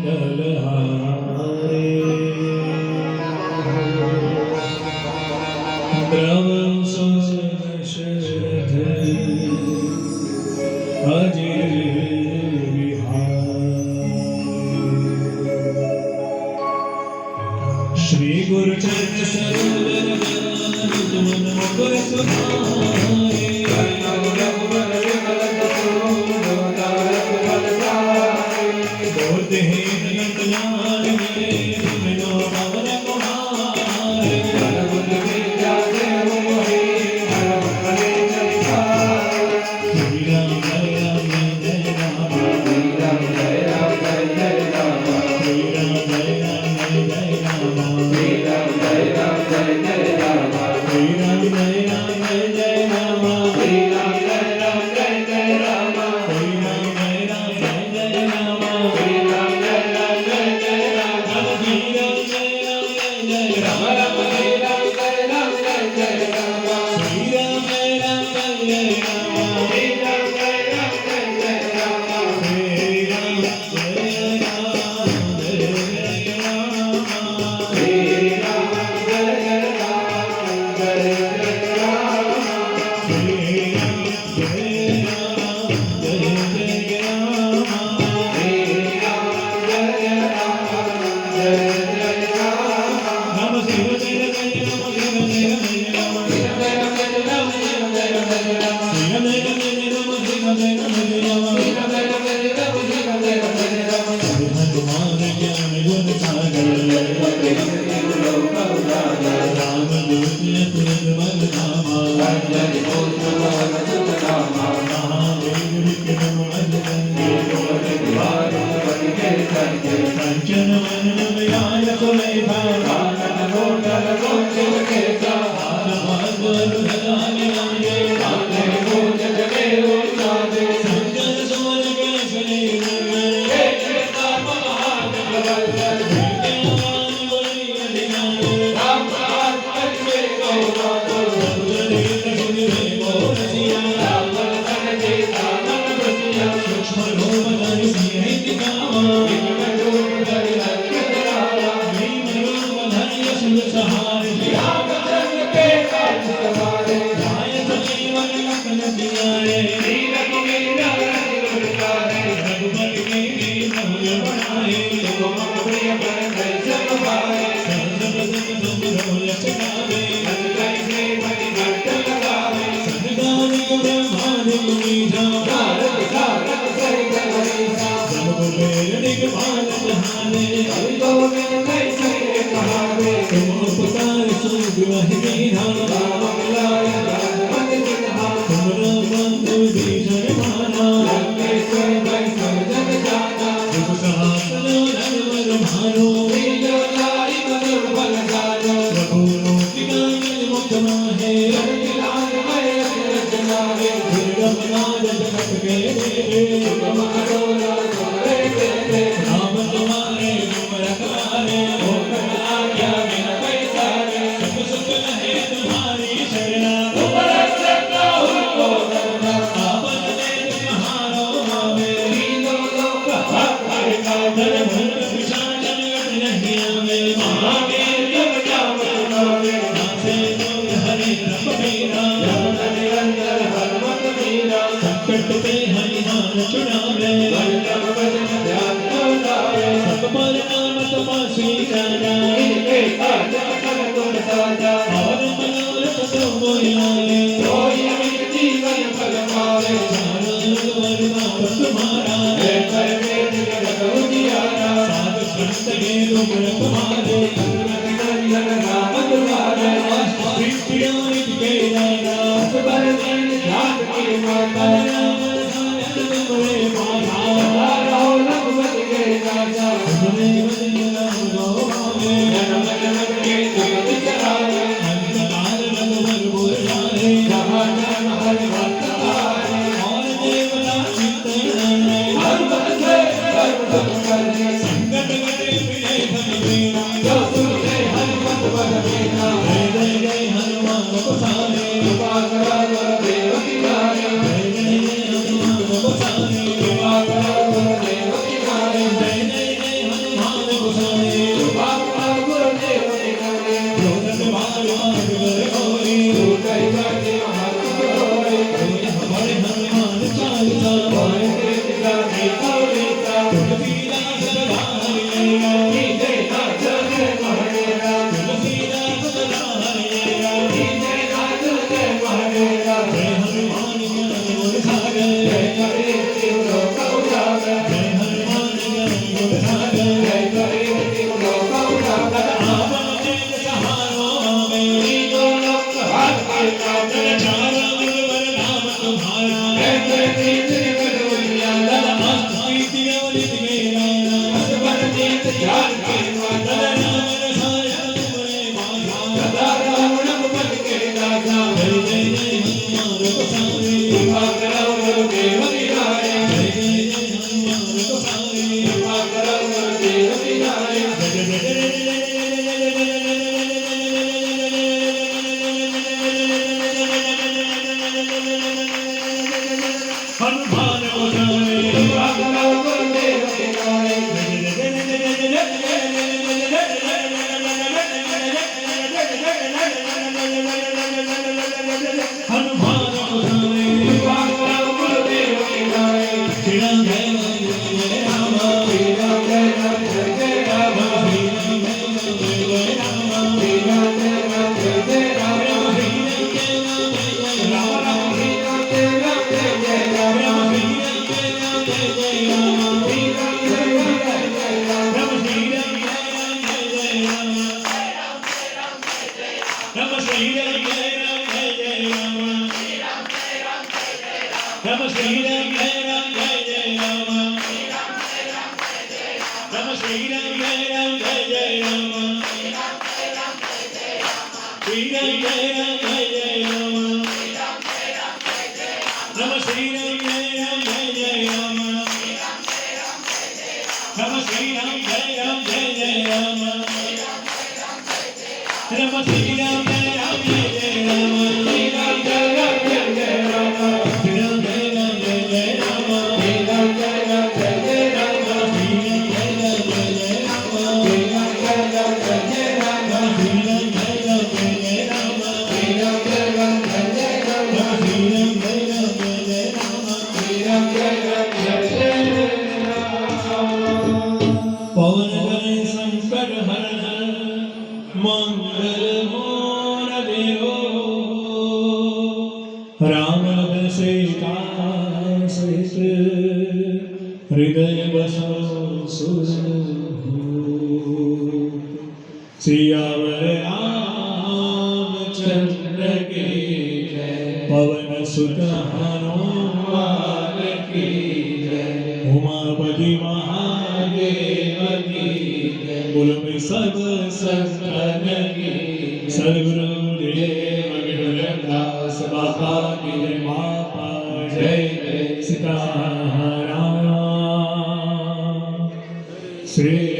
डलहारे द्रवंशो दशरथ अजय विहार श्री गुरु चरण सरोवर मन मुकुर सुधारे जानकी माता सदा रावण मन के दाता कृपा करो गुरुदेव विनायक कृपा करो गुरुदेव विनायक हनुमान गोसाई कृपा करो गुरुदेव विनायक हनुमान गोसाई कृपा करो गुरुदेव विनायक श्री राम जय राम श्री राम जय राम जय राम श्री राम जय राम श्री राम जय राम जय राम राम राम श्री राम जय राम जय राम श्री राम जय राम पवन धर शंकर हर मंगल मोर देव राम सीता हृदय बसो सियावर रामचंद्र के पवन सुत हनुमान की उमापति महादेव की बोल में सब संतन की सद्गुरुदेव विठुरदास बाबा की माता जय सीताराम श्री